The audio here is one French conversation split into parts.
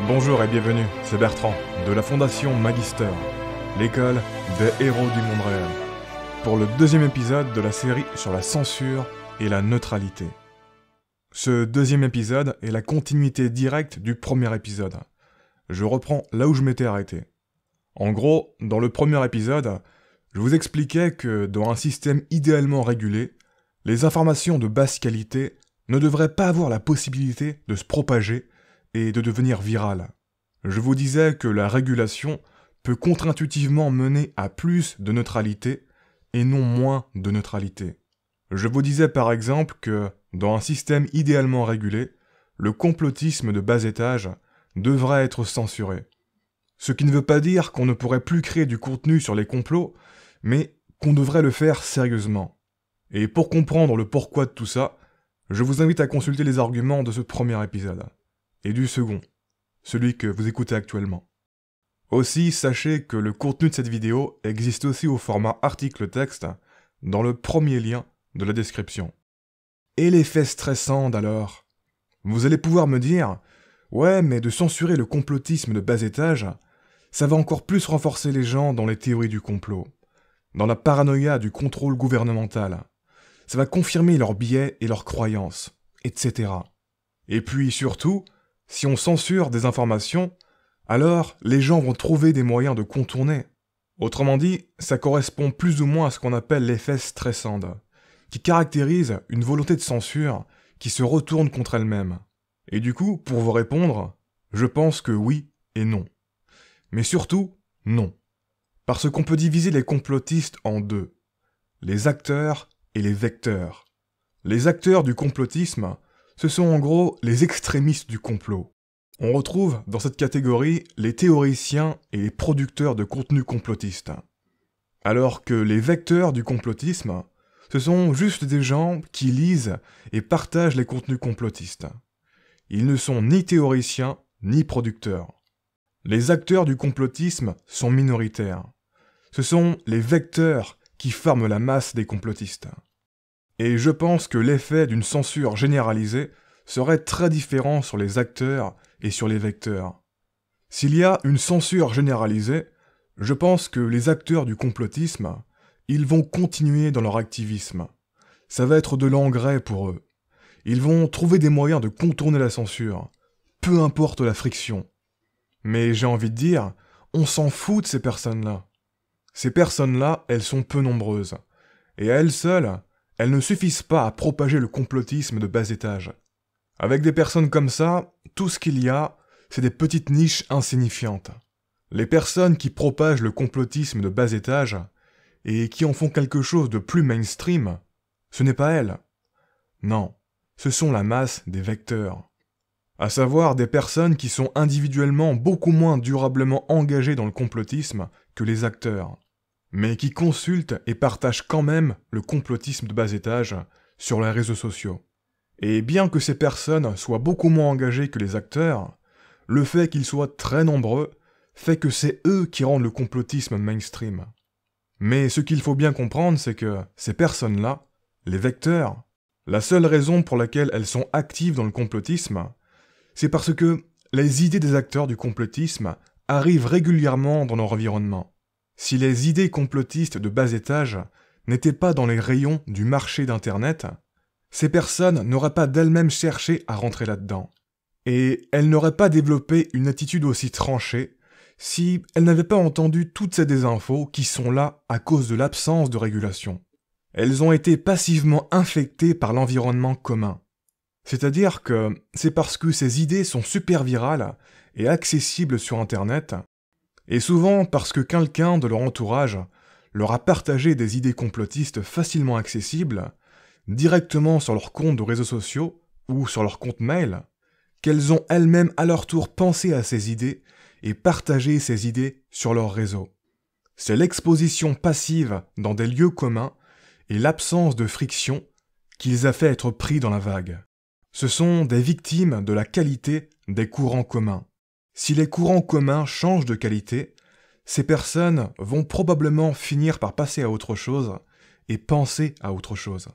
Bonjour et bienvenue, c'est Bertrand, de la Fondation Magister, l'école des héros du monde réel, pour le deuxième épisode de la série sur la censure et la neutralité. Ce deuxième épisode est la continuité directe du premier épisode. Je reprends là où je m'étais arrêté. En gros, dans le premier épisode, je vous expliquais que dans un système idéalement régulé, les informations de basse qualité ne devraient pas avoir la possibilité de se propager et de devenir virales. Je vous disais que la régulation peut contre-intuitivement mener à plus de neutralité et non moins de neutralité. Je vous disais par exemple que, dans un système idéalement régulé, le complotisme de bas étage devrait être censuré. Ce qui ne veut pas dire qu'on ne pourrait plus créer du contenu sur les complots, mais qu'on devrait le faire sérieusement. Et pour comprendre le pourquoi de tout ça, je vous invite à consulter les arguments de ce premier épisode, et du second, celui que vous écoutez actuellement. Aussi, sachez que le contenu de cette vidéo existe aussi au format article-texte, dans le premier lien de la description. Et l'effet stressant alors? Vous allez pouvoir me dire, ouais, mais de censurer le complotisme de bas étage, ça va encore plus renforcer les gens dans les théories du complot, dans la paranoïa du contrôle gouvernemental. Ça va confirmer leurs biais et leurs croyances, etc. Et puis surtout, si on censure des informations, alors les gens vont trouver des moyens de contourner. Autrement dit, ça correspond plus ou moins à ce qu'on appelle l'effet stressant, qui caractérise une volonté de censure qui se retourne contre elle-même. Et du coup, pour vous répondre, je pense que oui et non. Mais surtout, non. Parce qu'on peut diviser les complotistes en deux, les acteurs et les vecteurs. Les acteurs du complotisme, ce sont en gros les extrémistes du complot. On retrouve dans cette catégorie les théoriciens et les producteurs de contenu complotiste. Alors que les vecteurs du complotisme, ce sont juste des gens qui lisent et partagent les contenus complotistes. Ils ne sont ni théoriciens ni producteurs. Les acteurs du complotisme sont minoritaires. Ce sont les vecteurs qui forment la masse des complotistes. Et je pense que l'effet d'une censure généralisée serait très différent sur les acteurs et sur les vecteurs. S'il y a une censure généralisée, je pense que les acteurs du complotisme, ils vont continuer dans leur activisme. Ça va être de l'engrais pour eux. Ils vont trouver des moyens de contourner la censure, peu importe la friction. Mais j'ai envie de dire, on s'en fout de ces personnes-là. Ces personnes-là, elles sont peu nombreuses. Et à elles seules, elles ne suffisent pas à propager le complotisme de bas étage. Avec des personnes comme ça, tout ce qu'il y a, c'est des petites niches insignifiantes. Les personnes qui propagent le complotisme de bas étage, et qui en font quelque chose de plus mainstream, ce n'est pas elles. Non, ce sont la masse des vecteurs. À savoir des personnes qui sont individuellement beaucoup moins durablement engagées dans le complotisme que les acteurs, mais qui consultent et partagent quand même le complotisme de bas étage sur les réseaux sociaux. Et bien que ces personnes soient beaucoup moins engagées que les acteurs, le fait qu'ils soient très nombreux fait que c'est eux qui rendent le complotisme mainstream. Mais ce qu'il faut bien comprendre, c'est que ces personnes-là, les vecteurs, la seule raison pour laquelle elles sont actives dans le complotisme, c'est parce que les idées des acteurs du complotisme arrivent régulièrement dans leur environnement. Si les idées complotistes de bas étage n'étaient pas dans les rayons du marché d'Internet, ces personnes n'auraient pas d'elles-mêmes cherché à rentrer là-dedans. Et elles n'auraient pas développé une attitude aussi tranchée si elles n'avaient pas entendu toutes ces désinfos qui sont là à cause de l'absence de régulation. Elles ont été passivement infectées par l'environnement commun. C'est-à-dire que c'est parce que ces idées sont super virales et accessibles sur Internet, et souvent parce que quelqu'un de leur entourage leur a partagé des idées complotistes facilement accessibles, directement sur leur compte de réseaux sociaux ou sur leur compte mail, qu'elles ont elles-mêmes à leur tour pensé à ces idées et partagé ces idées sur leur réseau. C'est l'exposition passive dans des lieux communs et l'absence de friction qui les a fait être pris dans la vague. Ce sont des victimes de la qualité des courants communs. Si les courants communs changent de qualité, ces personnes vont probablement finir par passer à autre chose et penser à autre chose.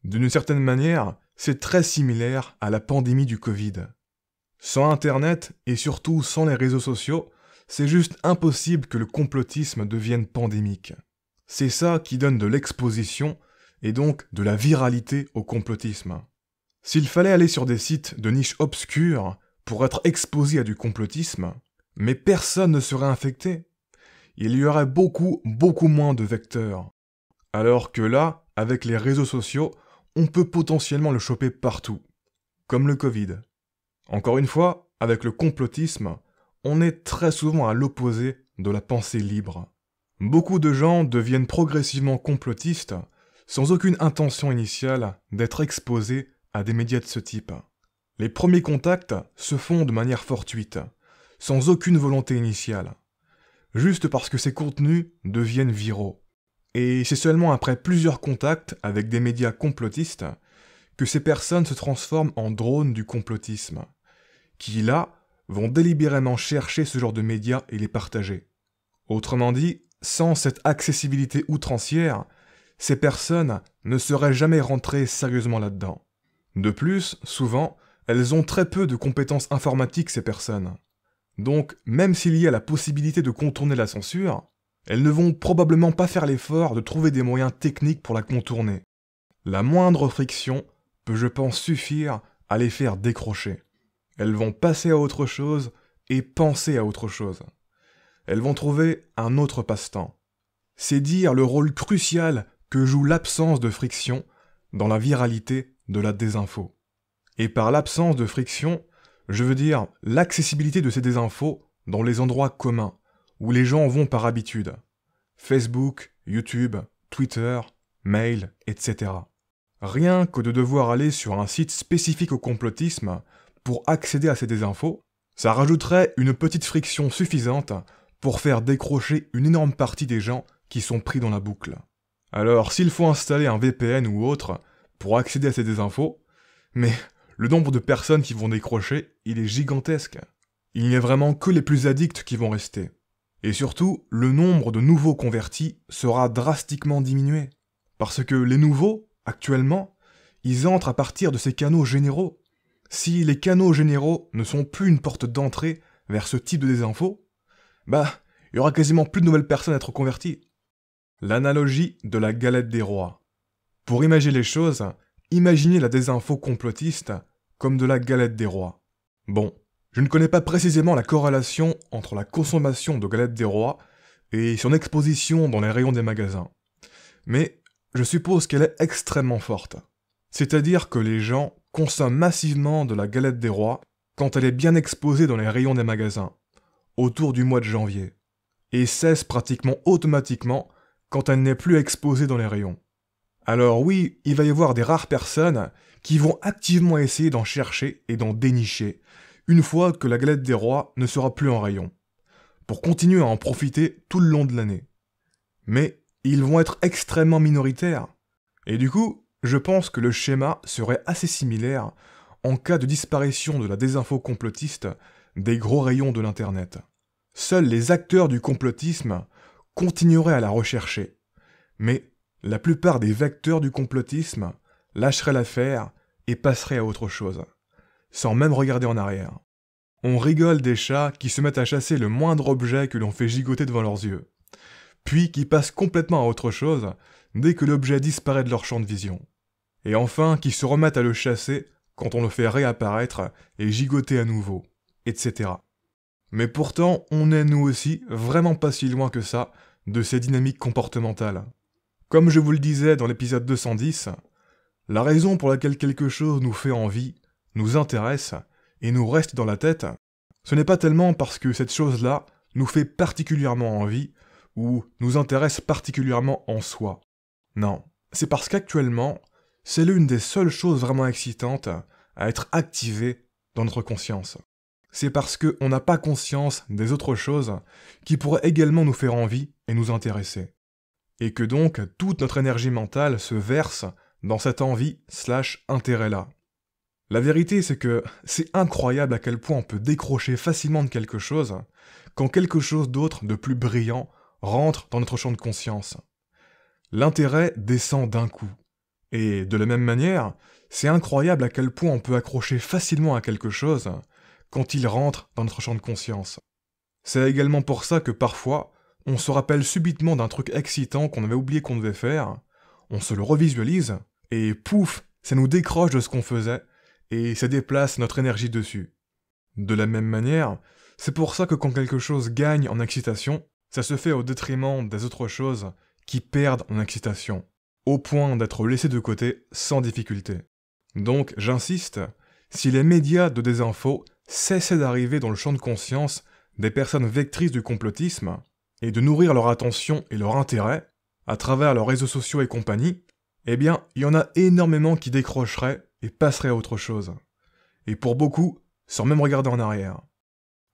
D'une certaine manière, c'est très similaire à la pandémie du Covid. Sans Internet et surtout sans les réseaux sociaux, c'est juste impossible que le complotisme devienne pandémique. C'est ça qui donne de l'exposition et donc de la viralité au complotisme. S'il fallait aller sur des sites de niche obscure pour être exposé à du complotisme, mais personne ne serait infecté. Il y aurait beaucoup moins de vecteurs. Alors que là, avec les réseaux sociaux, on peut potentiellement le choper partout. Comme le Covid. Encore une fois, avec le complotisme, on est très souvent à l'opposé de la pensée libre. Beaucoup de gens deviennent progressivement complotistes sans aucune intention initiale d'être exposés à des médias de ce type. Les premiers contacts se font de manière fortuite, sans aucune volonté initiale, juste parce que ces contenus deviennent viraux. Et c'est seulement après plusieurs contacts avec des médias complotistes que ces personnes se transforment en drones du complotisme, qui là vont délibérément chercher ce genre de médias et les partager. Autrement dit, sans cette accessibilité outrancière, ces personnes ne seraient jamais rentrées sérieusement là-dedans. De plus, souvent, elles ont très peu de compétences informatiques, ces personnes. Donc, même s'il y a la possibilité de contourner la censure, elles ne vont probablement pas faire l'effort de trouver des moyens techniques pour la contourner. La moindre friction peut, je pense, suffire à les faire décrocher. Elles vont passer à autre chose et penser à autre chose. Elles vont trouver un autre passe-temps. C'est dire le rôle crucial que joue l'absence de friction dans la viralité de la désinfo. Et par l'absence de friction, je veux dire l'accessibilité de ces désinfos dans les endroits communs, où les gens vont par habitude. Facebook, YouTube, Twitter, mail, etc. Rien que de devoir aller sur un site spécifique au complotisme pour accéder à ces désinfos, ça rajouterait une petite friction suffisante pour faire décrocher une énorme partie des gens qui sont pris dans la boucle. Alors s'il faut installer un VPN ou autre pour accéder à ces désinfos, mais le nombre de personnes qui vont décrocher, il est gigantesque. Il n'y a vraiment que les plus addicts qui vont rester. Et surtout, le nombre de nouveaux convertis sera drastiquement diminué. Parce que les nouveaux, actuellement, ils entrent à partir de ces canaux généraux. Si les canaux généraux ne sont plus une porte d'entrée vers ce type de désinfos, il y aura quasiment plus de nouvelles personnes à être converties. L'analogie de la galette des rois. Pour imaginer les choses, imaginez la désinfo complotiste comme de la galette des rois. Bon, je ne connais pas précisément la corrélation entre la consommation de galettes des rois et son exposition dans les rayons des magasins. Mais je suppose qu'elle est extrêmement forte. C'est-à-dire que les gens consomment massivement de la galette des rois quand elle est bien exposée dans les rayons des magasins, autour du mois de janvier, et cesse pratiquement automatiquement quand elle n'est plus exposée dans les rayons. Alors oui, il va y avoir des rares personnes qui vont activement essayer d'en chercher et d'en dénicher, une fois que la galette des rois ne sera plus en rayon, pour continuer à en profiter tout le long de l'année. Mais ils vont être extrêmement minoritaires, et du coup, je pense que le schéma serait assez similaire en cas de disparition de la désinfo complotiste des gros rayons de l'internet. Seuls les acteurs du complotisme continueraient à la rechercher, mais la plupart des vecteurs du complotisme lâcheraient l'affaire et passeraient à autre chose, sans même regarder en arrière. On rigole des chats qui se mettent à chasser le moindre objet que l'on fait gigoter devant leurs yeux, puis qui passent complètement à autre chose dès que l'objet disparaît de leur champ de vision, et enfin qui se remettent à le chasser quand on le fait réapparaître et gigoter à nouveau, etc. Mais pourtant, on est nous aussi vraiment pas si loin que ça de ces dynamiques comportementales. Comme je vous le disais dans l'épisode 210, la raison pour laquelle quelque chose nous fait envie, nous intéresse et nous reste dans la tête, ce n'est pas tellement parce que cette chose-là nous fait particulièrement envie ou nous intéresse particulièrement en soi. Non, c'est parce qu'actuellement, c'est l'une des seules choses vraiment excitantes à être activée dans notre conscience. C'est parce qu'on n'a pas conscience des autres choses qui pourraient également nous faire envie et nous intéresser. Et que donc toute notre énergie mentale se verse dans cette envie/intérêt-là. La vérité, c'est que c'est incroyable à quel point on peut décrocher facilement de quelque chose quand quelque chose d'autre de plus brillant rentre dans notre champ de conscience. L'intérêt descend d'un coup. Et de la même manière, c'est incroyable à quel point on peut accrocher facilement à quelque chose quand ils rentrent dans notre champ de conscience. C'est également pour ça que parfois, on se rappelle subitement d'un truc excitant qu'on avait oublié qu'on devait faire, on se le revisualise, et pouf, ça nous décroche de ce qu'on faisait, et ça déplace notre énergie dessus. De la même manière, c'est pour ça que quand quelque chose gagne en excitation, ça se fait au détriment des autres choses qui perdent en excitation, au point d'être laissé de côté sans difficulté. Donc, j'insiste, si les médias de désinfo cessaient d'arriver dans le champ de conscience des personnes vectrices du complotisme, et de nourrir leur attention et leur intérêt, à travers leurs réseaux sociaux et compagnie, eh bien, il y en a énormément qui décrocheraient et passeraient à autre chose. Et pour beaucoup, sans même regarder en arrière.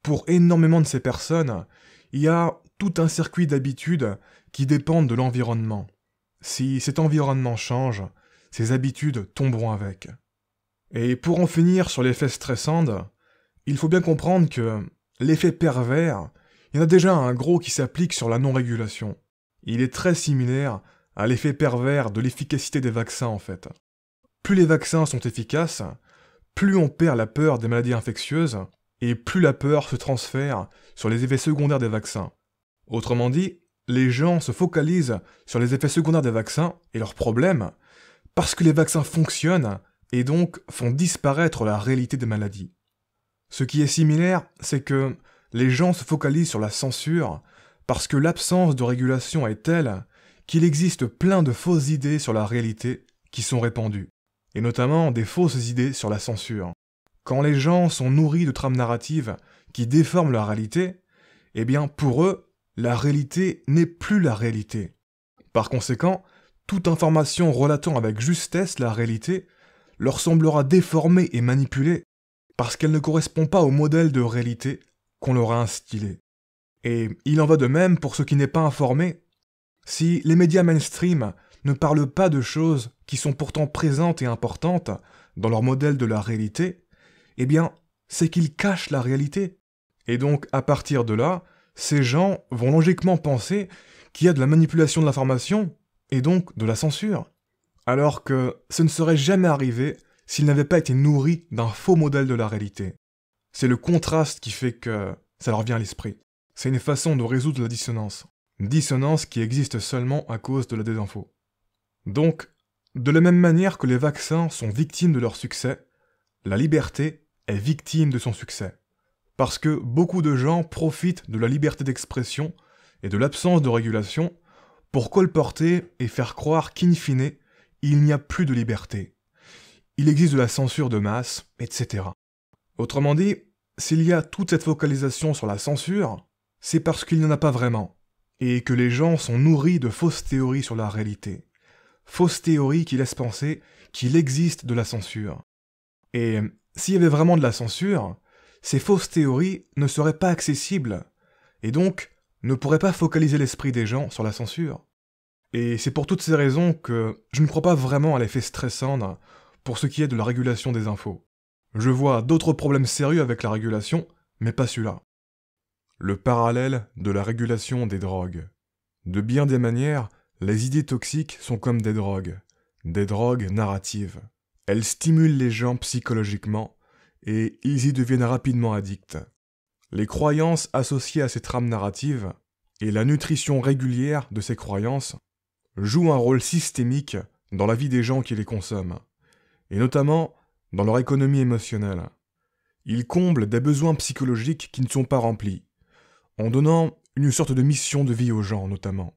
Pour énormément de ces personnes, il y a tout un circuit d'habitudes qui dépendent de l'environnement. Si cet environnement change, ces habitudes tomberont avec. Et pour en finir sur l'effet stressant, il faut bien comprendre que l'effet pervers, il y en a déjà un gros qui s'applique sur la non-régulation. Il est très similaire à l'effet pervers de l'efficacité des vaccins en fait. Plus les vaccins sont efficaces, plus on perd la peur des maladies infectieuses, et plus la peur se transfère sur les effets secondaires des vaccins. Autrement dit, les gens se focalisent sur les effets secondaires des vaccins et leurs problèmes, parce que les vaccins fonctionnent, et donc font disparaître la réalité des maladies. Ce qui est similaire, c'est que les gens se focalisent sur la censure, parce que l'absence de régulation est telle qu'il existe plein de fausses idées sur la réalité qui sont répandues, et notamment des fausses idées sur la censure. Quand les gens sont nourris de trames narratives qui déforment la réalité, eh bien pour eux, la réalité n'est plus la réalité. Par conséquent, toute information relatant avec justesse la réalité leur semblera déformée et manipulée, parce qu'elle ne correspond pas au modèle de réalité qu'on leur a instillé. Et il en va de même pour ce qui n'est pas informé. Si les médias mainstream ne parlent pas de choses qui sont pourtant présentes et importantes dans leur modèle de la réalité, eh bien, c'est qu'ils cachent la réalité. Et donc, à partir de là, ces gens vont logiquement penser qu'il y a de la manipulation de l'information, et donc de la censure. Alors que ce ne serait jamais arrivé s'ils n'avaient pas été nourris d'un faux modèle de la réalité. C'est le contraste qui fait que ça leur vient à l'esprit. C'est une façon de résoudre la dissonance. Dissonance qui existe seulement à cause de la désinfo. Donc, de la même manière que les vaccins sont victimes de leur succès, la liberté est victime de son succès. Parce que beaucoup de gens profitent de la liberté d'expression et de l'absence de régulation pour colporter et faire croire qu'in fine, il n'y a plus de liberté. Il existe de la censure de masse, etc. Autrement dit, s'il y a toute cette focalisation sur la censure, c'est parce qu'il n'y en a pas vraiment, et que les gens sont nourris de fausses théories sur la réalité. Fausses théories qui laissent penser qu'il existe de la censure. Et s'il y avait vraiment de la censure, ces fausses théories ne seraient pas accessibles, et donc ne pourraient pas focaliser l'esprit des gens sur la censure. Et c'est pour toutes ces raisons que je ne crois pas vraiment à l'effet stressant pour ce qui est de la régulation des infos. Je vois d'autres problèmes sérieux avec la régulation, mais pas celui-là. Le parallèle de la régulation des drogues. De bien des manières, les idées toxiques sont comme des drogues narratives. Elles stimulent les gens psychologiquement, et ils y deviennent rapidement addicts. Les croyances associées à ces trames narratives, et la nutrition régulière de ces croyances, jouent un rôle systémique dans la vie des gens qui les consomment, et notamment dans leur économie émotionnelle. Ils comblent des besoins psychologiques qui ne sont pas remplis, en donnant une sorte de mission de vie aux gens notamment.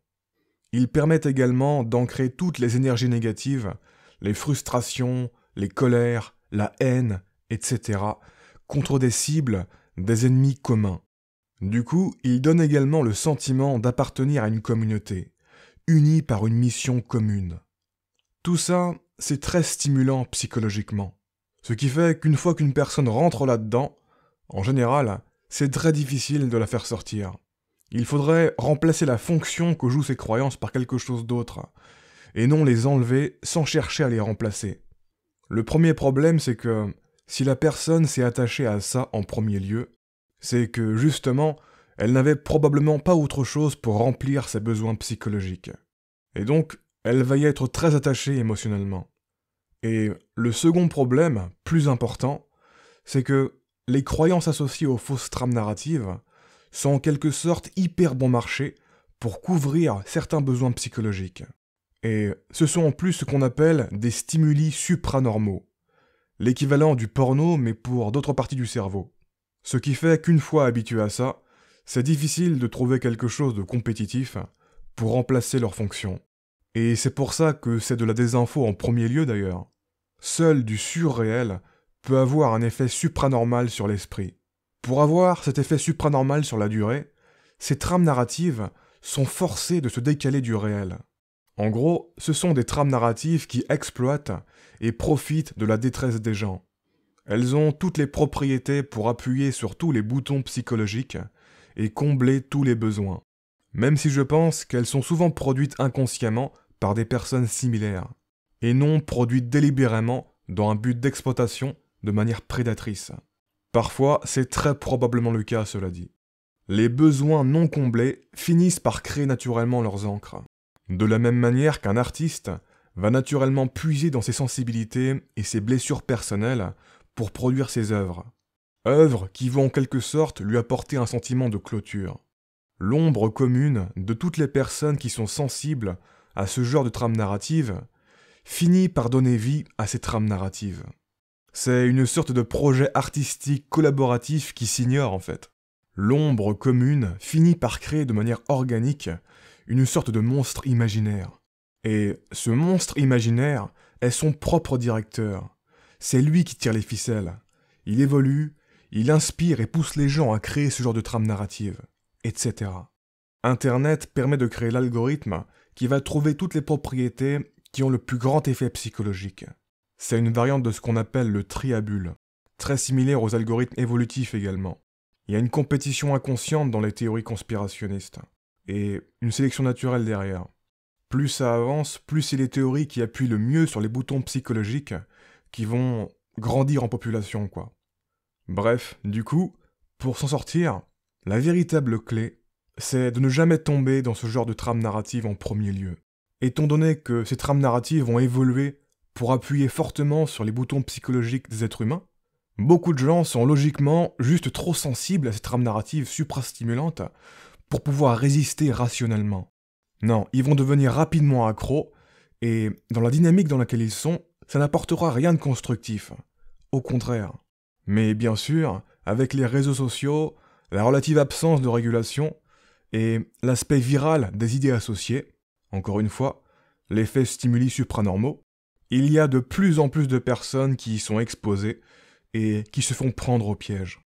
Ils permettent également d'ancrer toutes les énergies négatives, les frustrations, les colères, la haine, etc., contre des cibles, des ennemis communs. Du coup, ils donnent également le sentiment d'appartenir à une communauté, unie par une mission commune. Tout ça, c'est très stimulant psychologiquement. Ce qui fait qu'une fois qu'une personne rentre là-dedans, en général, c'est très difficile de la faire sortir. Il faudrait remplacer la fonction que jouent ces croyances par quelque chose d'autre, et non les enlever sans chercher à les remplacer. Le premier problème, c'est que si la personne s'est attachée à ça en premier lieu, c'est que justement, elle n'avait probablement pas autre chose pour remplir ses besoins psychologiques. Et donc, elle va y être très attachée émotionnellement. Et le second problème, plus important, c'est que les croyances associées aux fausses trames narratives sont en quelque sorte hyper bon marché pour couvrir certains besoins psychologiques. Et ce sont en plus ce qu'on appelle des stimuli supranormaux, l'équivalent du porno mais pour d'autres parties du cerveau. Ce qui fait qu'une fois habitué à ça, c'est difficile de trouver quelque chose de compétitif pour remplacer leur fonction. Et c'est pour ça que c'est de la désinfo en premier lieu d'ailleurs. Seul du surréel peut avoir un effet supranormal sur l'esprit. Pour avoir cet effet supranormal sur la durée, ces trames narratives sont forcées de se décaler du réel. En gros, ce sont des trames narratives qui exploitent et profitent de la détresse des gens. Elles ont toutes les propriétés pour appuyer sur tous les boutons psychologiques et combler tous les besoins. Même si je pense qu'elles sont souvent produites inconsciemment par des personnes similaires, et non produites délibérément dans un but d'exploitation de manière prédatrice. Parfois, c'est très probablement le cas, cela dit. Les besoins non comblés finissent par créer naturellement leurs encres. De la même manière qu'un artiste va naturellement puiser dans ses sensibilités et ses blessures personnelles pour produire ses œuvres. Œuvres qui vont en quelque sorte lui apporter un sentiment de clôture. L'ombre commune de toutes les personnes qui sont sensibles à ce genre de trame narrative finit par donner vie à ces trames narratives. C'est une sorte de projet artistique collaboratif qui s'ignore en fait. L'ombre commune finit par créer de manière organique une sorte de monstre imaginaire. Et ce monstre imaginaire est son propre directeur. C'est lui qui tire les ficelles. Il évolue, il inspire et pousse les gens à créer ce genre de trame narrative, etc. Internet permet de créer l'algorithme qui va trouver toutes les propriétés qui ont le plus grand effet psychologique. C'est une variante de ce qu'on appelle le triabule, très similaire aux algorithmes évolutifs également. Il y a une compétition inconsciente dans les théories conspirationnistes, et une sélection naturelle derrière. Plus ça avance, plus c'est les théories qui appuient le mieux sur les boutons psychologiques qui vont grandir en population, quoi. Bref, du coup, pour s'en sortir, la véritable clé, c'est de ne jamais tomber dans ce genre de trame narrative en premier lieu. Étant donné que ces trames narratives vont évoluer pour appuyer fortement sur les boutons psychologiques des êtres humains, beaucoup de gens sont logiquement juste trop sensibles à ces trames narratives suprastimulantes pour pouvoir résister rationnellement. Non, ils vont devenir rapidement accros, et dans la dynamique dans laquelle ils sont, ça n'apportera rien de constructif. Au contraire. Mais bien sûr, avec les réseaux sociaux, la relative absence de régulation, et l'aspect viral des idées associées, encore une fois, l'effet stimuli supranormaux, il y a de plus en plus de personnes qui y sont exposées et qui se font prendre au piège.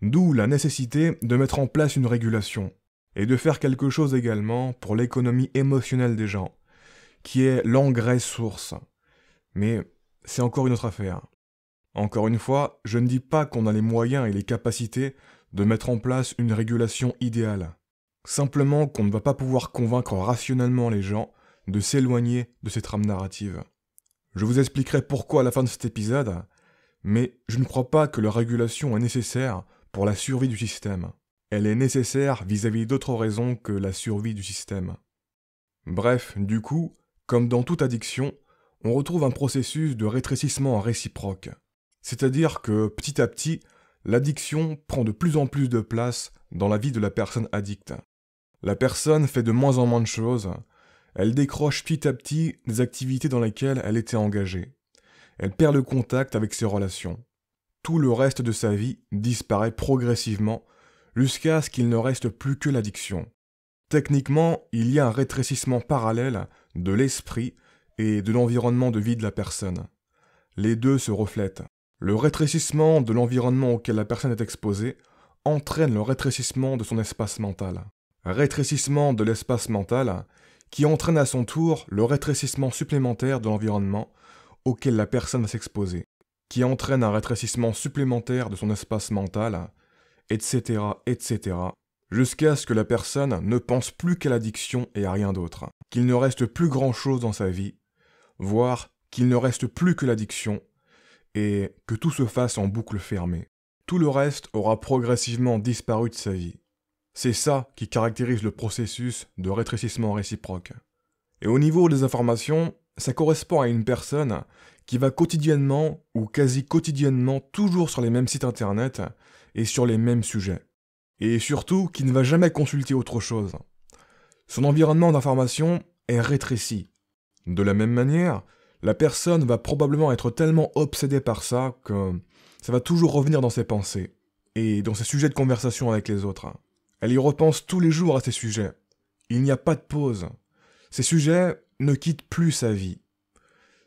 D'où la nécessité de mettre en place une régulation, et de faire quelque chose également pour l'économie émotionnelle des gens, qui est l'engrais source. Mais c'est encore une autre affaire. Encore une fois, je ne dis pas qu'on a les moyens et les capacités de mettre en place une régulation idéale. Simplement qu'on ne va pas pouvoir convaincre rationnellement les gens de s'éloigner de ces trames narratives. Je vous expliquerai pourquoi à la fin de cet épisode, mais je ne crois pas que la régulation est nécessaire pour la survie du système. Elle est nécessaire vis-à-vis d'autres raisons que la survie du système. Bref, du coup, comme dans toute addiction, on retrouve un processus de rétrécissement réciproque. C'est-à-dire que, petit à petit, l'addiction prend de plus en plus de place dans la vie de la personne addicte. La personne fait de moins en moins de choses, elle décroche petit à petit des activités dans lesquelles elle était engagée. Elle perd le contact avec ses relations. Tout le reste de sa vie disparaît progressivement jusqu'à ce qu'il ne reste plus que l'addiction. Techniquement, il y a un rétrécissement parallèle de l'esprit et de l'environnement de vie de la personne. Les deux se reflètent. Le rétrécissement de l'environnement auquel la personne est exposée entraîne le rétrécissement de son espace mental. Rétrécissement de l'espace mental qui entraîne à son tour le rétrécissement supplémentaire de l'environnement auquel la personne va s'exposer, qui entraîne un rétrécissement supplémentaire de son espace mental, etc., etc., jusqu'à ce que la personne ne pense plus qu'à l'addiction et à rien d'autre, qu'il ne reste plus grand-chose dans sa vie, voire qu'il ne reste plus que l'addiction, et que tout se fasse en boucle fermée. Tout le reste aura progressivement disparu de sa vie. C'est ça qui caractérise le processus de rétrécissement réciproque. Et au niveau des informations, ça correspond à une personne qui va quotidiennement ou quasi quotidiennement toujours sur les mêmes sites internet et sur les mêmes sujets. Et surtout, qui ne va jamais consulter autre chose. Son environnement d'information est rétréci. De la même manière, la personne va probablement être tellement obsédée par ça que ça va toujours revenir dans ses pensées et dans ses sujets de conversation avec les autres. Elle y repense tous les jours à ces sujets. Il n'y a pas de pause. Ces sujets ne quittent plus sa vie.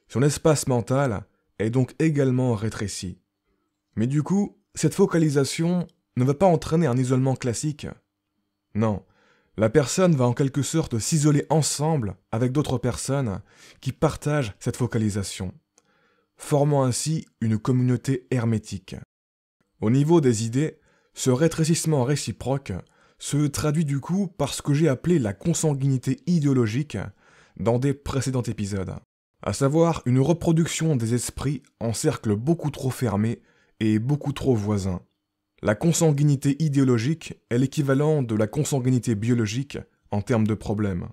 Son espace mental est donc également rétréci. Mais du coup, cette focalisation ne va pas entraîner un isolement classique. Non, la personne va en quelque sorte s'isoler ensemble avec d'autres personnes qui partagent cette focalisation, formant ainsi une communauté hermétique. Au niveau des idées, ce rétrécissement réciproque se traduit du coup par ce que j'ai appelé la consanguinité idéologique dans des précédents épisodes, à savoir une reproduction des esprits en cercles beaucoup trop fermés et beaucoup trop voisins. La consanguinité idéologique est l'équivalent de la consanguinité biologique en termes de problèmes.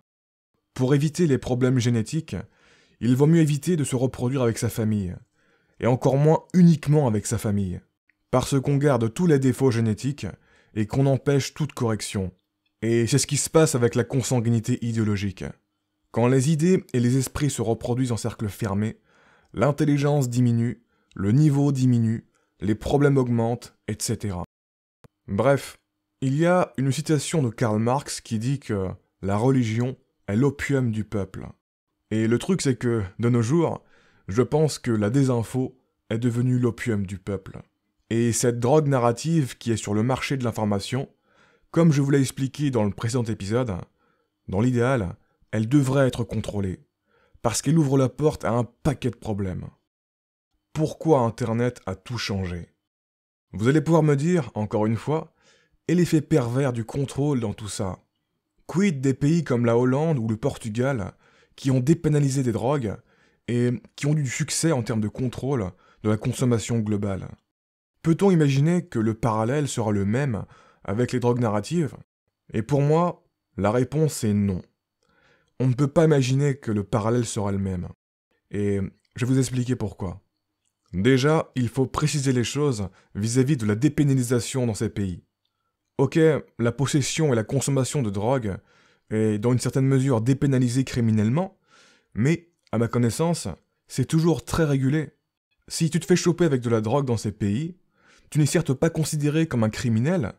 Pour éviter les problèmes génétiques, il vaut mieux éviter de se reproduire avec sa famille, et encore moins uniquement avec sa famille, parce qu'on garde tous les défauts génétiques et qu'on empêche toute correction. Et c'est ce qui se passe avec la consanguinité idéologique. Quand les idées et les esprits se reproduisent en cercle fermé, l'intelligence diminue, le niveau diminue, les problèmes augmentent, etc. Bref, il y a une citation de Karl Marx qui dit que la religion est l'opium du peuple. Et le truc c'est que, de nos jours, je pense que la désinfo est devenue l'opium du peuple. Et cette drogue narrative qui est sur le marché de l'information, comme je vous l'ai expliqué dans le précédent épisode, dans l'idéal, elle devrait être contrôlée, parce qu'elle ouvre la porte à un paquet de problèmes. Pourquoi Internet a tout changé? Vous allez pouvoir me dire, encore une fois, et l'effet pervers du contrôle dans tout ça. Quid des pays comme la Hollande ou le Portugal, qui ont dépénalisé des drogues, et qui ont eu du succès en termes de contrôle de la consommation globale? Peut-on imaginer que le parallèle sera le même avec les drogues narratives? Et pour moi, la réponse est non. On ne peut pas imaginer que le parallèle sera le même. Et je vais vous expliquer pourquoi. Déjà, il faut préciser les choses vis-à-vis de la dépénalisation dans ces pays. Ok, la possession et la consommation de drogue est dans une certaine mesure dépénalisée criminellement, mais, à ma connaissance, c'est toujours très régulé. Si tu te fais choper avec de la drogue dans ces pays, tu n'es certes pas considéré comme un criminel,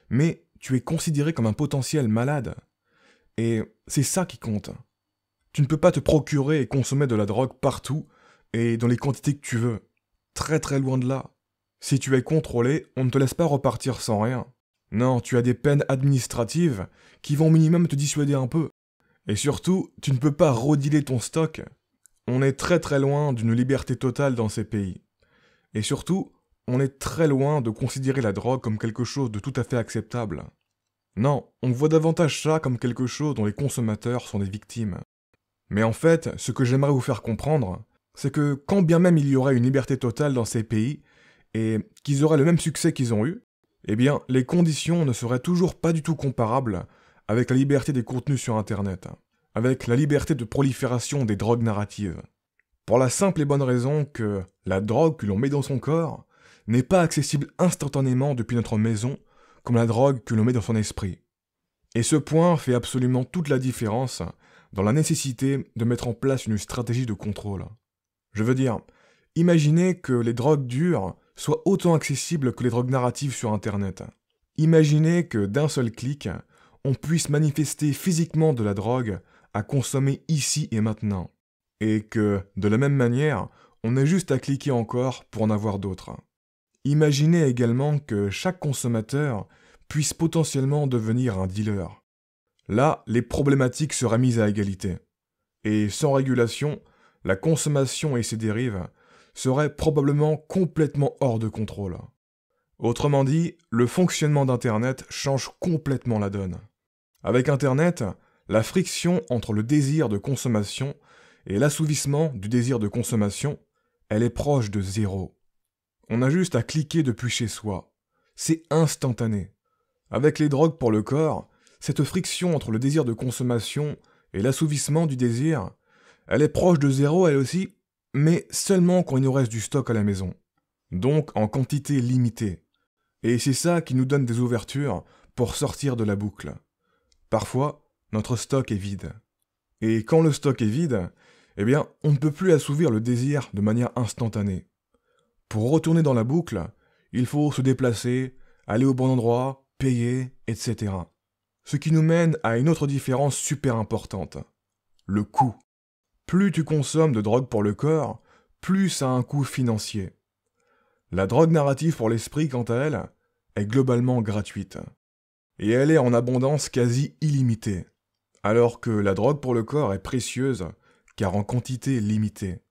mais tu es considéré comme un potentiel malade. Et c'est ça qui compte. Tu ne peux pas te procurer et consommer de la drogue partout et dans les quantités que tu veux. Très très loin de là. Si tu es contrôlé, on ne te laisse pas repartir sans rien. Non, tu as des peines administratives qui vont au minimum te dissuader un peu. Et surtout, tu ne peux pas redealer ton stock. On est très très loin d'une liberté totale dans ces pays. Et surtout, on est très loin de considérer la drogue comme quelque chose de tout à fait acceptable. Non, on voit davantage ça comme quelque chose dont les consommateurs sont des victimes. Mais en fait, ce que j'aimerais vous faire comprendre, c'est que quand bien même il y aurait une liberté totale dans ces pays, et qu'ils auraient le même succès qu'ils ont eu, eh bien, les conditions ne seraient toujours pas du tout comparables avec la liberté des contenus sur Internet, avec la liberté de prolifération des drogues narratives. Pour la simple et bonne raison que la drogue que l'on met dans son corps n'est pas accessible instantanément depuis notre maison comme la drogue que l'on met dans son esprit. Et ce point fait absolument toute la différence dans la nécessité de mettre en place une stratégie de contrôle. Je veux dire, imaginez que les drogues dures soient autant accessibles que les drogues narratives sur Internet. Imaginez que d'un seul clic, on puisse manifester physiquement de la drogue à consommer ici et maintenant. Et que, de la même manière, on ait juste à cliquer encore pour en avoir d'autres. Imaginez également que chaque consommateur puisse potentiellement devenir un dealer. Là, les problématiques seraient mises à égalité. Et sans régulation, la consommation et ses dérives seraient probablement complètement hors de contrôle. Autrement dit, le fonctionnement d'Internet change complètement la donne. Avec Internet, la friction entre le désir de consommation et l'assouvissement du désir de consommation, elle est proche de zéro. On a juste à cliquer depuis chez soi. C'est instantané. Avec les drogues pour le corps, cette friction entre le désir de consommation et l'assouvissement du désir, Elle est proche de zéro elle aussi, mais seulement quand il nous reste du stock à la maison. Donc en quantité limitée. Et c'est ça qui nous donne des ouvertures pour sortir de la boucle. Parfois, notre stock est vide. Et quand le stock est vide, eh bien, on ne peut plus assouvir le désir de manière instantanée. Pour retourner dans la boucle, il faut se déplacer, aller au bon endroit, payer, etc. Ce qui nous mène à une autre différence super importante. Le coût. Plus tu consommes de drogue pour le corps, plus ça a un coût financier. La drogue narrative pour l'esprit, quant à elle, est globalement gratuite. Et elle est en abondance quasi illimitée. Alors que la drogue pour le corps est précieuse, car en quantité limitée.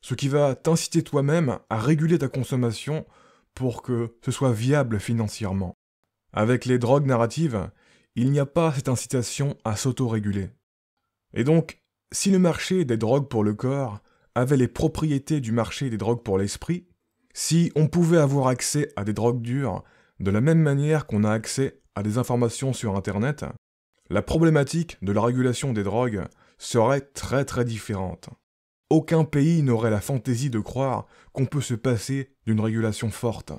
Ce qui va t'inciter toi-même à réguler ta consommation pour que ce soit viable financièrement. Avec les drogues narratives, il n'y a pas cette incitation à s'auto-réguler. Et donc, si le marché des drogues pour le corps avait les propriétés du marché des drogues pour l'esprit, si on pouvait avoir accès à des drogues dures de la même manière qu'on a accès à des informations sur Internet, la problématique de la régulation des drogues serait très très différente. Aucun pays n'aurait la fantaisie de croire qu'on peut se passer d'une régulation forte.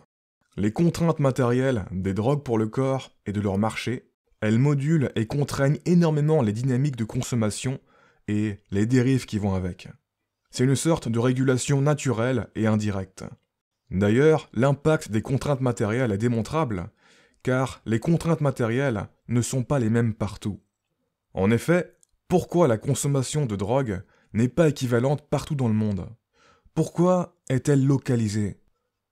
Les contraintes matérielles des drogues pour le corps et de leur marché, elles modulent et contraignent énormément les dynamiques de consommation et les dérives qui vont avec. C'est une sorte de régulation naturelle et indirecte. D'ailleurs, l'impact des contraintes matérielles est démontrable, car les contraintes matérielles ne sont pas les mêmes partout. En effet, pourquoi la consommation de drogue n'est pas équivalente partout dans le monde? Pourquoi est-elle localisée?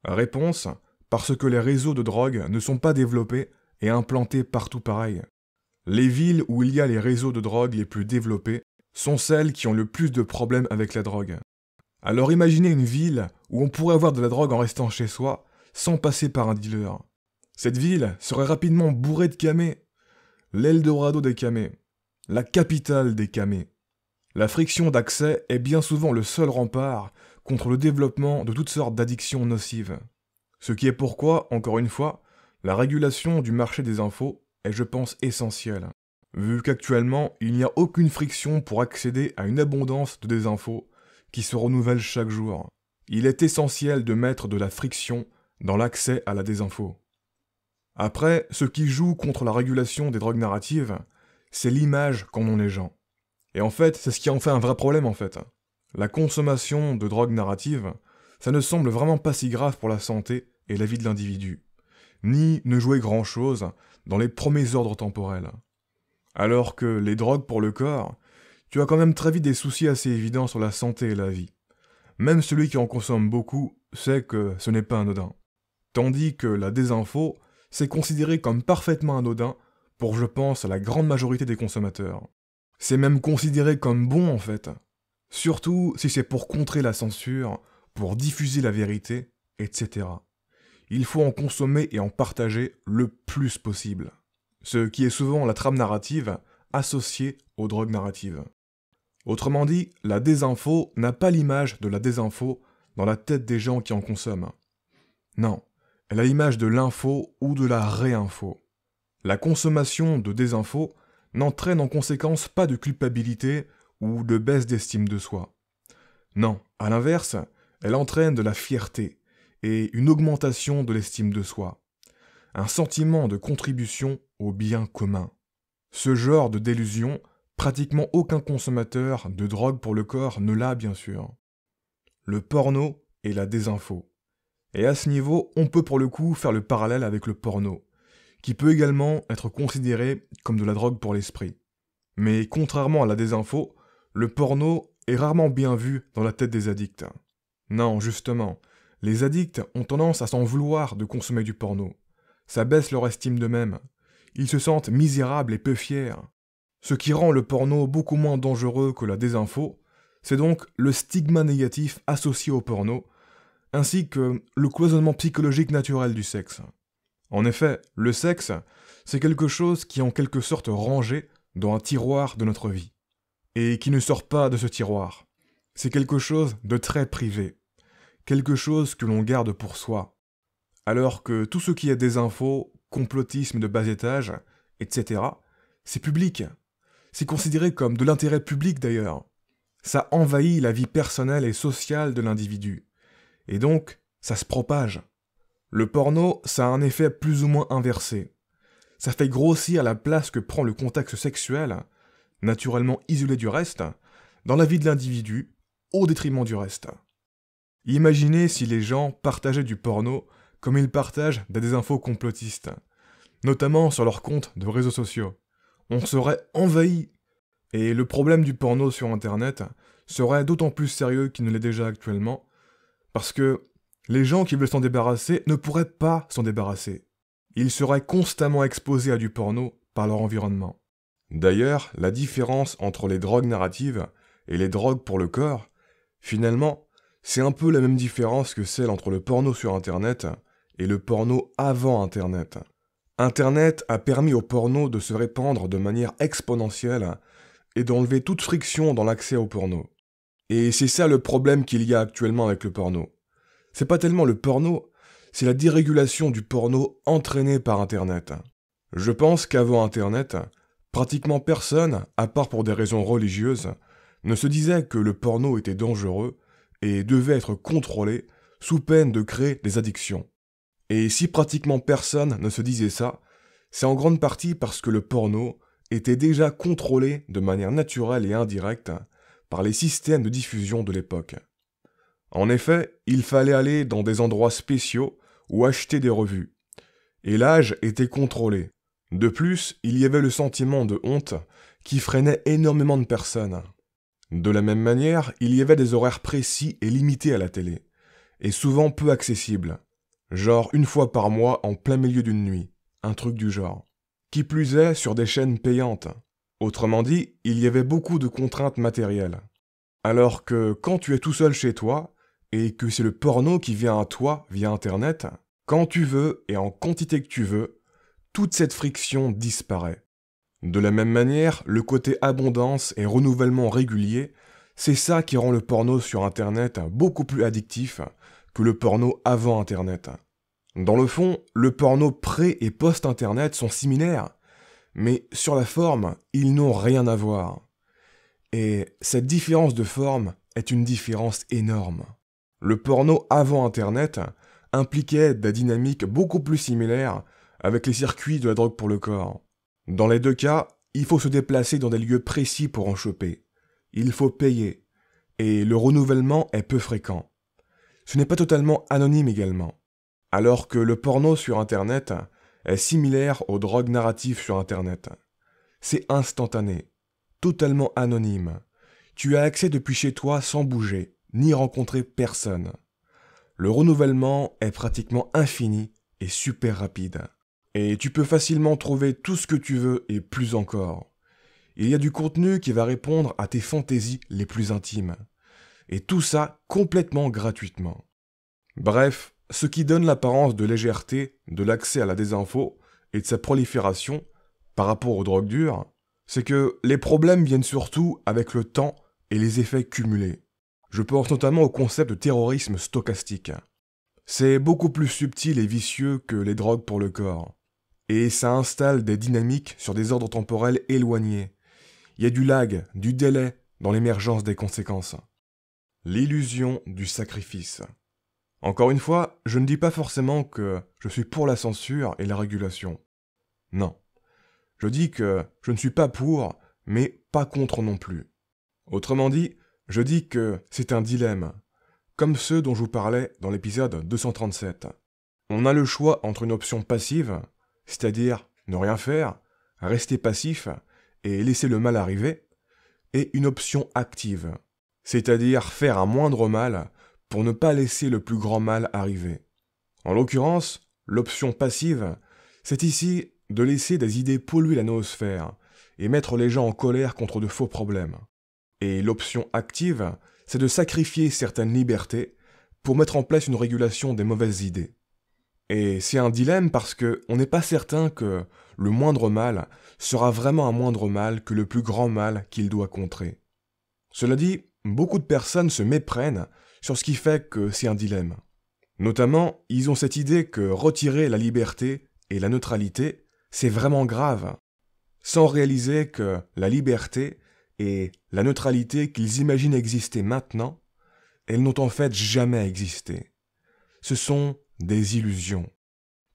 Réponse, parce que les réseaux de drogue ne sont pas développés et implantés partout pareil. Les villes où il y a les réseaux de drogue les plus développés sont celles qui ont le plus de problèmes avec la drogue. Alors imaginez une ville où on pourrait avoir de la drogue en restant chez soi, sans passer par un dealer. Cette ville serait rapidement bourrée de camés. L'Eldorado des camés. La capitale des camés. La friction d'accès est bien souvent le seul rempart contre le développement de toutes sortes d'addictions nocives. Ce qui est pourquoi, encore une fois, la régulation du marché des infos est, je pense, essentielle. Vu qu'actuellement, il n'y a aucune friction pour accéder à une abondance de désinfos qui se renouvelle chaque jour. Il est essentiel de mettre de la friction dans l'accès à la désinfo. Après, ce qui joue contre la régulation des drogues narratives, c'est l'image qu'en ont les gens. Et en fait, c'est ce qui en fait un vrai problème en fait. La consommation de drogues narratives, ça ne semble vraiment pas si grave pour la santé et la vie de l'individu, ni ne jouer grand-chose dans les premiers ordres temporels. Alors que les drogues pour le corps, tu as quand même très vite des soucis assez évidents sur la santé et la vie. Même celui qui en consomme beaucoup sait que ce n'est pas anodin. Tandis que la désinfo, c'est considéré comme parfaitement anodin pour, je pense, la grande majorité des consommateurs. C'est même considéré comme bon en fait. Surtout si c'est pour contrer la censure, pour diffuser la vérité, etc. Il faut en consommer et en partager le plus possible. Ce qui est souvent la trame narrative associée aux drogues narratives. Autrement dit, la désinfo n'a pas l'image de la désinfo dans la tête des gens qui en consomment. Non, elle a l'image de l'info ou de la réinfo. La consommation de désinfo n'entraîne en conséquence pas de culpabilité ou de baisse d'estime de soi. Non, à l'inverse, elle entraîne de la fierté et une augmentation de l'estime de soi. Un sentiment de contribution au bien commun. Ce genre de délusion, pratiquement aucun consommateur de drogue pour le corps ne l'a bien sûr. Le porno et la désinfo. Et à ce niveau, on peut pour le coup faire le parallèle avec le porno, qui peut également être considéré comme de la drogue pour l'esprit. Mais contrairement à la désinfo, le porno est rarement bien vu dans la tête des addicts. Non, justement, les addicts ont tendance à s'en vouloir de consommer du porno. Ça baisse leur estime d'eux-mêmes. Ils se sentent misérables et peu fiers. Ce qui rend le porno beaucoup moins dangereux que la désinfo, c'est donc le stigma négatif associé au porno, ainsi que le cloisonnement psychologique naturel du sexe. En effet, le sexe, c'est quelque chose qui est en quelque sorte rangé dans un tiroir de notre vie, et qui ne sort pas de ce tiroir. C'est quelque chose de très privé, quelque chose que l'on garde pour soi, alors que tout ce qui est désinfo, complotisme de bas étage, etc., c'est public. C'est considéré comme de l'intérêt public d'ailleurs. Ça envahit la vie personnelle et sociale de l'individu. Et donc, ça se propage. Le porno, ça a un effet plus ou moins inversé. Ça fait grossir la place que prend le contexte sexuel, naturellement isolé du reste, dans la vie de l'individu, au détriment du reste. Imaginez si les gens partageaient du porno comme ils partagent des infos complotistes, notamment sur leurs comptes de réseaux sociaux. On serait envahi. Et le problème du porno sur Internet serait d'autant plus sérieux qu'il ne l'est déjà actuellement, parce que les gens qui veulent s'en débarrasser ne pourraient pas s'en débarrasser. Ils seraient constamment exposés à du porno par leur environnement. D'ailleurs, la différence entre les drogues narratives et les drogues pour le corps, finalement, c'est un peu la même différence que celle entre le porno sur Internet et le porno avant Internet. Internet a permis au porno de se répandre de manière exponentielle et d'enlever toute friction dans l'accès au porno. Et c'est ça le problème qu'il y a actuellement avec le porno. C'est pas tellement le porno, c'est la dérégulation du porno entraînée par Internet. Je pense qu'avant Internet, pratiquement personne, à part pour des raisons religieuses, ne se disait que le porno était dangereux et devait être contrôlé sous peine de créer des addictions. Et si pratiquement personne ne se disait ça, c'est en grande partie parce que le porno était déjà contrôlé de manière naturelle et indirecte par les systèmes de diffusion de l'époque. En effet, il fallait aller dans des endroits spéciaux ou acheter des revues. Et l'âge était contrôlé. De plus, il y avait le sentiment de honte qui freinait énormément de personnes. De la même manière, il y avait des horaires précis et limités à la télé, et souvent peu accessibles. Genre une fois par mois en plein milieu d'une nuit, un truc du genre. Qui plus est sur des chaînes payantes. Autrement dit, il y avait beaucoup de contraintes matérielles. Alors que quand tu es tout seul chez toi, et que c'est le porno qui vient à toi via Internet, quand tu veux et en quantité que tu veux, toute cette friction disparaît. De la même manière, le côté abondance et renouvellement régulier, c'est ça qui rend le porno sur Internet beaucoup plus addictif que le porno avant Internet. Dans le fond, le porno pré- et post-Internet sont similaires, mais sur la forme, ils n'ont rien à voir. Et cette différence de forme est une différence énorme. Le porno avant Internet impliquait des dynamiques beaucoup plus similaires avec les circuits de la drogue pour le corps. Dans les deux cas, il faut se déplacer dans des lieux précis pour en choper. Il faut payer, et le renouvellement est peu fréquent. Ce n'est pas totalement anonyme également. Alors que le porno sur Internet est similaire aux drogues narratives sur Internet. C'est instantané, totalement anonyme. Tu as accès depuis chez toi sans bouger, ni rencontrer personne. Le renouvellement est pratiquement infini et super rapide. Et tu peux facilement trouver tout ce que tu veux et plus encore. Il y a du contenu qui va répondre à tes fantaisies les plus intimes. Et tout ça complètement gratuitement. Bref, ce qui donne l'apparence de légèreté de l'accès à la désinfo et de sa prolifération par rapport aux drogues dures, c'est que les problèmes viennent surtout avec le temps et les effets cumulés. Je pense notamment au concept de terrorisme stochastique. C'est beaucoup plus subtil et vicieux que les drogues pour le corps. Et ça installe des dynamiques sur des ordres temporels éloignés. Il y a du lag, du délai dans l'émergence des conséquences. L'illusion du sacrifice. Encore une fois, je ne dis pas forcément que je suis pour la censure et la régulation. Non. Je dis que je ne suis pas pour, mais pas contre non plus. Autrement dit, je dis que c'est un dilemme, comme ceux dont je vous parlais dans l'épisode 237. On a le choix entre une option passive, c'est-à-dire ne rien faire, rester passif et laisser le mal arriver, et une option active, c'est-à-dire faire un moindre mal pour ne pas laisser le plus grand mal arriver. En l'occurrence, l'option passive, c'est ici de laisser des idées polluer la noosphère et mettre les gens en colère contre de faux problèmes. Et l'option active, c'est de sacrifier certaines libertés pour mettre en place une régulation des mauvaises idées. Et c'est un dilemme parce qu'on n'est pas certain que le moindre mal sera vraiment un moindre mal que le plus grand mal qu'il doit contrer. Cela dit, beaucoup de personnes se méprennent sur ce qui fait que c'est un dilemme. Notamment, ils ont cette idée que retirer la liberté et la neutralité, c'est vraiment grave, sans réaliser que la liberté et la neutralité qu'ils imaginent exister maintenant, elles n'ont en fait jamais existé. Ce sont des illusions.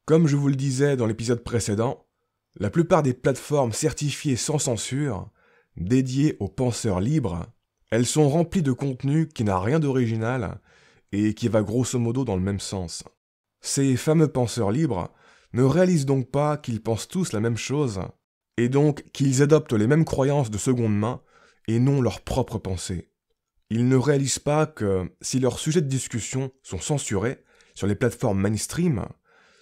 Comme je vous le disais dans l'épisode précédent, la plupart des plateformes certifiées sans censure, dédiées aux penseurs libres, elles sont remplies de contenu qui n'a rien d'original et qui va grosso modo dans le même sens. Ces fameux penseurs libres ne réalisent donc pas qu'ils pensent tous la même chose, et donc qu'ils adoptent les mêmes croyances de seconde main et non leurs propres pensées. Ils ne réalisent pas que si leurs sujets de discussion sont censurés sur les plateformes mainstream,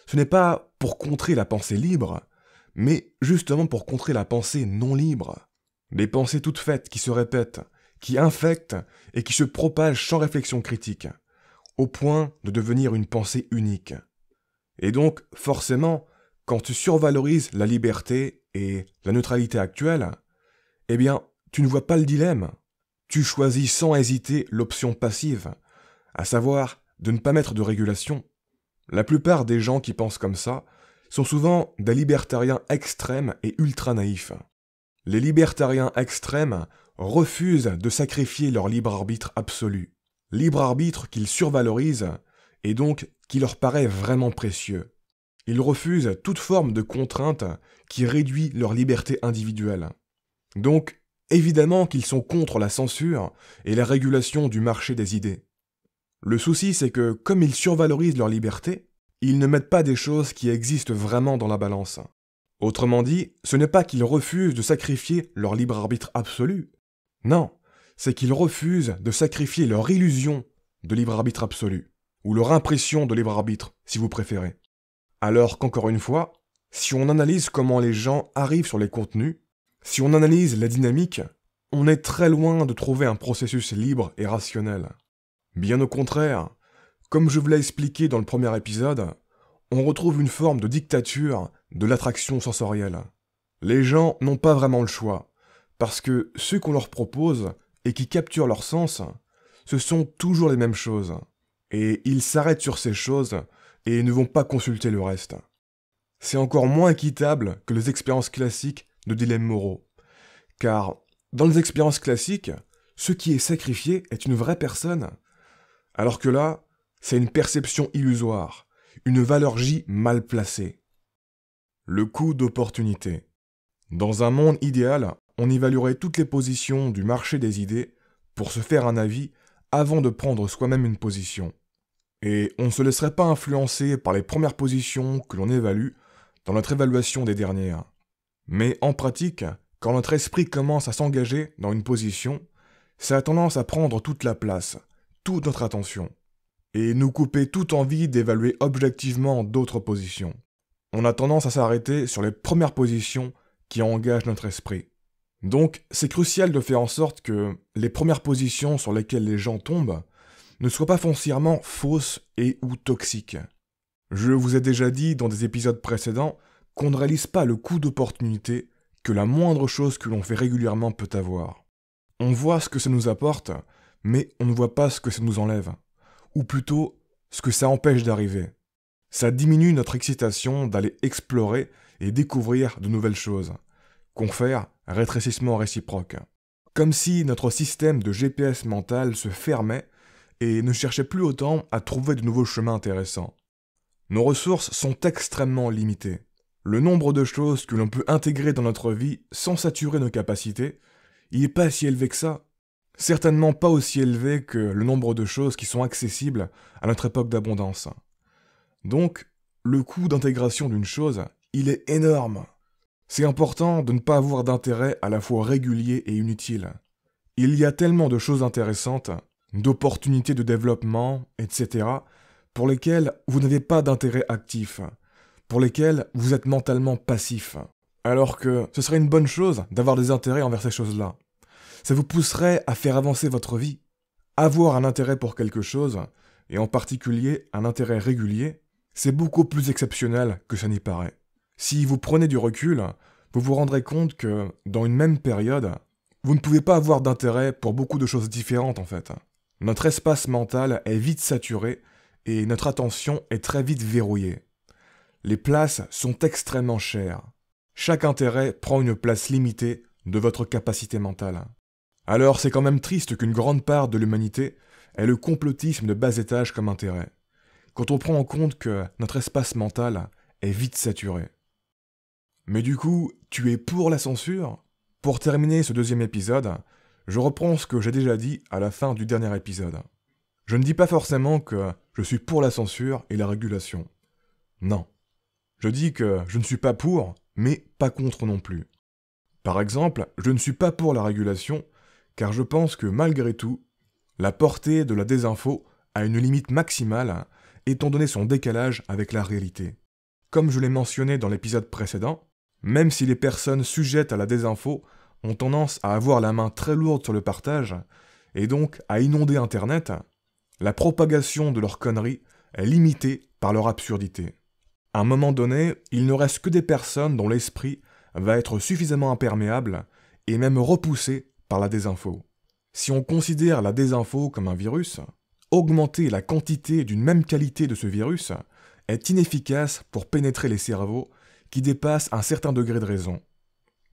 ce n'est pas pour contrer la pensée libre, mais justement pour contrer la pensée non libre. Des pensées toutes faites qui se répètent, qui infectent et qui se propagent sans réflexion critique, au point de devenir une pensée unique. Et donc, forcément, quand tu survalorises la liberté et la neutralité actuelle, eh bien, tu ne vois pas le dilemme. Tu choisis sans hésiter l'option passive, à savoir de ne pas mettre de régulation. La plupart des gens qui pensent comme ça sont souvent des libertariens extrêmes et ultra naïfs. Les libertariens extrêmes refusent de sacrifier leur libre arbitre absolu, libre arbitre qu'ils survalorisent et donc qui leur paraît vraiment précieux. Ils refusent toute forme de contrainte qui réduit leur liberté individuelle. Donc, évidemment qu'ils sont contre la censure et la régulation du marché des idées. Le souci, c'est que, comme ils survalorisent leur liberté, ils ne mettent pas des choses qui existent vraiment dans la balance. Autrement dit, ce n'est pas qu'ils refusent de sacrifier leur libre arbitre absolu. Non, c'est qu'ils refusent de sacrifier leur illusion de libre arbitre absolu, ou leur impression de libre arbitre, si vous préférez. Alors qu'encore une fois, si on analyse comment les gens arrivent sur les contenus, si on analyse la dynamique, on est très loin de trouver un processus libre et rationnel. Bien au contraire, comme je vous l'ai expliqué dans le premier épisode, on retrouve une forme de dictature de l'attraction sensorielle. Les gens n'ont pas vraiment le choix, parce que ce qu'on leur propose et qui capturent leur sens, ce sont toujours les mêmes choses, et ils s'arrêtent sur ces choses et ne vont pas consulter le reste. C'est encore moins équitable que les expériences classiques de dilemmes moraux, car dans les expériences classiques, ce qui est sacrifié est une vraie personne, alors que là, c'est une perception illusoire, une valeur J mal placée. Le coût d'opportunité. Dans un monde idéal, on évaluerait toutes les positions du marché des idées pour se faire un avis avant de prendre soi-même une position. Et on ne se laisserait pas influencer par les premières positions que l'on évalue dans notre évaluation des dernières. Mais en pratique, quand notre esprit commence à s'engager dans une position, ça a tendance à prendre toute la place, toute notre attention, et nous couper toute envie d'évaluer objectivement d'autres positions. On a tendance à s'arrêter sur les premières positions qui engagent notre esprit. Donc, c'est crucial de faire en sorte que les premières positions sur lesquelles les gens tombent ne soient pas foncièrement fausses et ou toxiques. Je vous ai déjà dit dans des épisodes précédents qu'on ne réalise pas le coût d'opportunité que la moindre chose que l'on fait régulièrement peut avoir. On voit ce que ça nous apporte, mais on ne voit pas ce que ça nous enlève, ou plutôt ce que ça empêche d'arriver. Ça diminue notre excitation d'aller explorer et découvrir de nouvelles choses. Confère rétrécissement réciproque. Comme si notre système de GPS mental se fermait et ne cherchait plus autant à trouver de nouveaux chemins intéressants. Nos ressources sont extrêmement limitées. Le nombre de choses que l'on peut intégrer dans notre vie sans saturer nos capacités, il n'est pas si élevé que ça. Certainement pas aussi élevé que le nombre de choses qui sont accessibles à notre époque d'abondance. Donc, le coût d'intégration d'une chose, il est énorme. C'est important de ne pas avoir d'intérêt à la fois régulier et inutile. Il y a tellement de choses intéressantes, d'opportunités de développement, etc., pour lesquelles vous n'avez pas d'intérêt actif, pour lesquelles vous êtes mentalement passif. Alors que ce serait une bonne chose d'avoir des intérêts envers ces choses-là. Ça vous pousserait à faire avancer votre vie. Avoir un intérêt pour quelque chose, et en particulier un intérêt régulier, c'est beaucoup plus exceptionnel que ça n'y paraît. Si vous prenez du recul, vous vous rendrez compte que, dans une même période, vous ne pouvez pas avoir d'intérêt pour beaucoup de choses différentes en fait. Notre espace mental est vite saturé et notre attention est très vite verrouillée. Les places sont extrêmement chères. Chaque intérêt prend une place limitée de votre capacité mentale. Alors c'est quand même triste qu'une grande part de l'humanité ait le complotisme de bas étage comme intérêt, quand on prend en compte que notre espace mental est vite saturé. Mais du coup, tu es pour la censure ? Pour terminer ce deuxième épisode, je reprends ce que j'ai déjà dit à la fin du dernier épisode. Je ne dis pas forcément que je suis pour la censure et la régulation. Non. Je dis que je ne suis pas pour, mais pas contre non plus. Par exemple, je ne suis pas pour la régulation, car je pense que malgré tout, la portée de la désinfo a une limite maximale, étant donné son décalage avec la réalité. Comme je l'ai mentionné dans l'épisode précédent, même si les personnes sujettes à la désinfo ont tendance à avoir la main très lourde sur le partage, et donc à inonder Internet, la propagation de leurs conneries est limitée par leur absurdité. À un moment donné, il ne reste que des personnes dont l'esprit va être suffisamment imperméable et même repoussé par la désinfo. Si on considère la désinfo comme un virus, augmenter la quantité d'une même qualité de ce virus est inefficace pour pénétrer les cerveaux qui dépassent un certain degré de raison.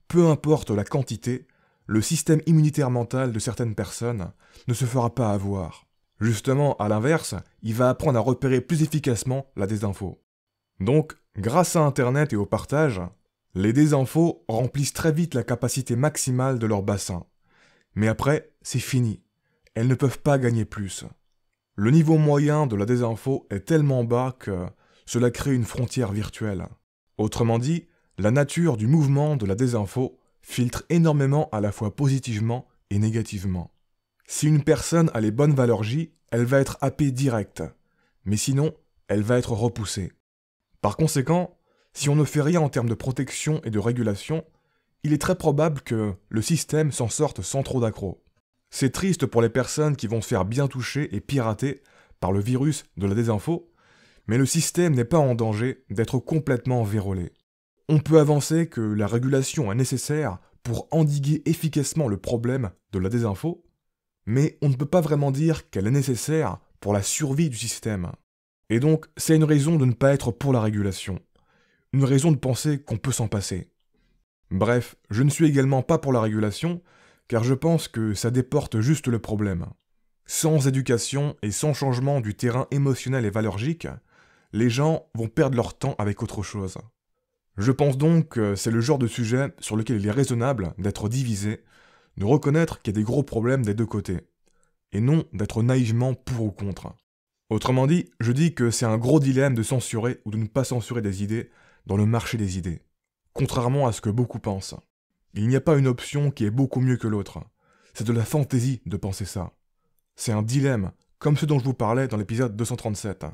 Peu importe la quantité, le système immunitaire mental de certaines personnes ne se fera pas avoir. Justement, à l'inverse, il va apprendre à repérer plus efficacement la désinfo. Donc, grâce à Internet et au partage, les désinfos remplissent très vite la capacité maximale de leur bassin. Mais après, c'est fini. Elles ne peuvent pas gagner plus. Le niveau moyen de la désinfo est tellement bas que cela crée une frontière virtuelle. Autrement dit, la nature du mouvement de la désinfo filtre énormément à la fois positivement et négativement. Si une personne a les bonnes valeurs J, elle va être happée direct. Mais sinon, elle va être repoussée. Par conséquent, si on ne fait rien en termes de protection et de régulation, il est très probable que le système s'en sorte sans trop d'accrocs. C'est triste pour les personnes qui vont se faire bien toucher et pirater par le virus de la désinfo, mais le système n'est pas en danger d'être complètement vérolé. On peut avancer que la régulation est nécessaire pour endiguer efficacement le problème de la désinfo, mais on ne peut pas vraiment dire qu'elle est nécessaire pour la survie du système. Et donc, c'est une raison de ne pas être pour la régulation. Une raison de penser qu'on peut s'en passer. Bref, je ne suis également pas pour la régulation, car je pense que ça déporte juste le problème. Sans éducation et sans changement du terrain émotionnel et valorgique, les gens vont perdre leur temps avec autre chose. Je pense donc que c'est le genre de sujet sur lequel il est raisonnable d'être divisé, de reconnaître qu'il y a des gros problèmes des deux côtés, et non d'être naïvement pour ou contre. Autrement dit, je dis que c'est un gros dilemme de censurer ou de ne pas censurer des idées dans le marché des idées. Contrairement à ce que beaucoup pensent. Il n'y a pas une option qui est beaucoup mieux que l'autre. C'est de la fantaisie de penser ça. C'est un dilemme, comme ce dont je vous parlais dans l'épisode 237.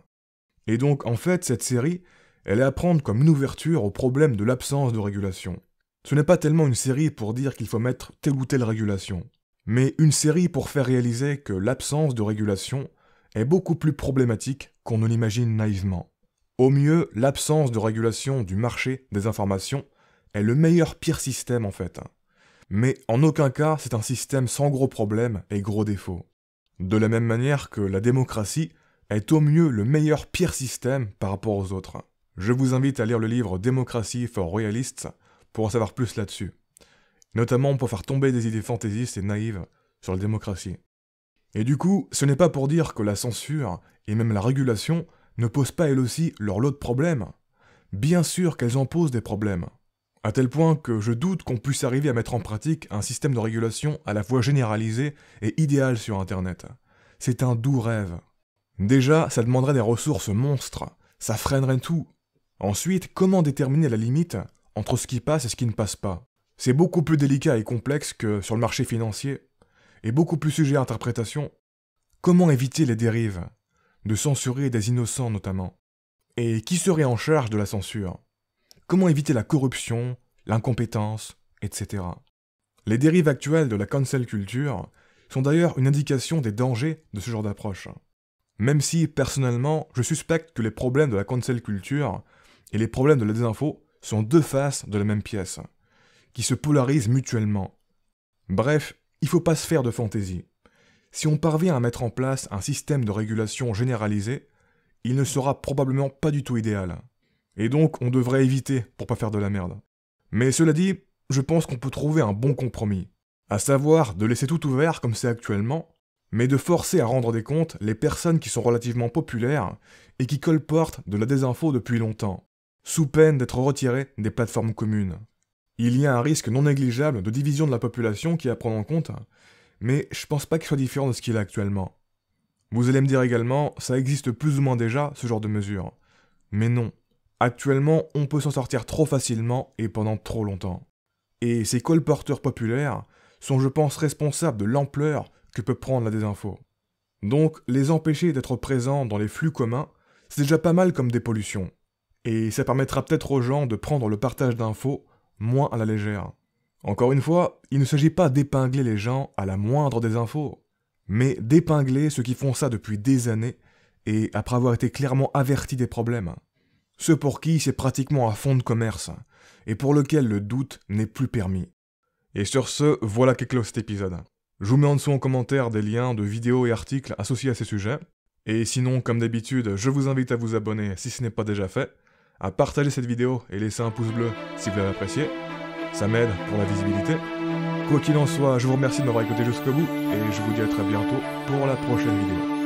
Et donc, en fait, cette série, elle est à prendre comme une ouverture au problème de l'absence de régulation. Ce n'est pas tellement une série pour dire qu'il faut mettre telle ou telle régulation, mais une série pour faire réaliser que l'absence de régulation est beaucoup plus problématique qu'on ne l'imagine naïvement. Au mieux, l'absence de régulation du marché des informations est le meilleur pire système en fait. Mais en aucun cas c'est un système sans gros problèmes et gros défauts. De la même manière que la démocratie est au mieux le meilleur pire système par rapport aux autres. Je vous invite à lire le livre Democracy for Realists pour en savoir plus là-dessus. Notamment pour faire tomber des idées fantaisistes et naïves sur la démocratie. Et du coup, ce n'est pas pour dire que la censure et même la régulation ne posent pas elles aussi leur lot de problèmes. Bien sûr qu'elles en posent des problèmes. À tel point que je doute qu'on puisse arriver à mettre en pratique un système de régulation à la fois généralisé et idéal sur Internet. C'est un doux rêve. Déjà, ça demanderait des ressources monstres, ça freinerait tout. Ensuite, comment déterminer la limite entre ce qui passe et ce qui ne passe pas ? C'est beaucoup plus délicat et complexe que sur le marché financier, et beaucoup plus sujet à interprétation. Comment éviter les dérives ? De censurer des innocents notamment. Et qui serait en charge de la censure ? Comment éviter la corruption, l'incompétence, etc. Les dérives actuelles de la cancel culture sont d'ailleurs une indication des dangers de ce genre d'approche. Même si, personnellement, je suspecte que les problèmes de la cancel culture et les problèmes de la désinfo sont deux faces de la même pièce, qui se polarisent mutuellement. Bref, il faut pas se faire de fantaisie. Si on parvient à mettre en place un système de régulation généralisé, il ne sera probablement pas du tout idéal. Et donc, on devrait éviter pour pas faire de la merde. Mais cela dit, je pense qu'on peut trouver un bon compromis. À savoir de laisser tout ouvert comme c'est actuellement, mais de forcer à rendre des comptes les personnes qui sont relativement populaires et qui colportent de la désinfo depuis longtemps, sous peine d'être retirées des plateformes communes. Il y a un risque non négligeable de division de la population qui est à prendre en compte, mais je pense pas qu'il soit différent de ce qu'il est actuellement. Vous allez me dire également, ça existe plus ou moins déjà, ce genre de mesures. Mais non, actuellement on peut s'en sortir trop facilement et pendant trop longtemps. Et ces colporteurs populaires sont je pense responsables de l'ampleur que peut prendre la désinfo. Donc les empêcher d'être présents dans les flux communs, c'est déjà pas mal comme dépollution. Et ça permettra peut-être aux gens de prendre le partage d'infos moins à la légère. Encore une fois, il ne s'agit pas d'épingler les gens à la moindre des infos, mais d'épingler ceux qui font ça depuis des années et après avoir été clairement avertis des problèmes. Ceux pour qui c'est pratiquement un fonds de commerce, et pour lequel le doute n'est plus permis. Et sur ce, voilà qui close cet épisode. Je vous mets en dessous en commentaire des liens de vidéos et articles associés à ces sujets, et sinon, comme d'habitude, je vous invite à vous abonner si ce n'est pas déjà fait, à partager cette vidéo et laisser un pouce bleu si vous l'avez apprécié, ça m'aide pour la visibilité. Quoi qu'il en soit, je vous remercie de m'avoir écouté jusqu'au bout, et je vous dis à très bientôt pour la prochaine vidéo.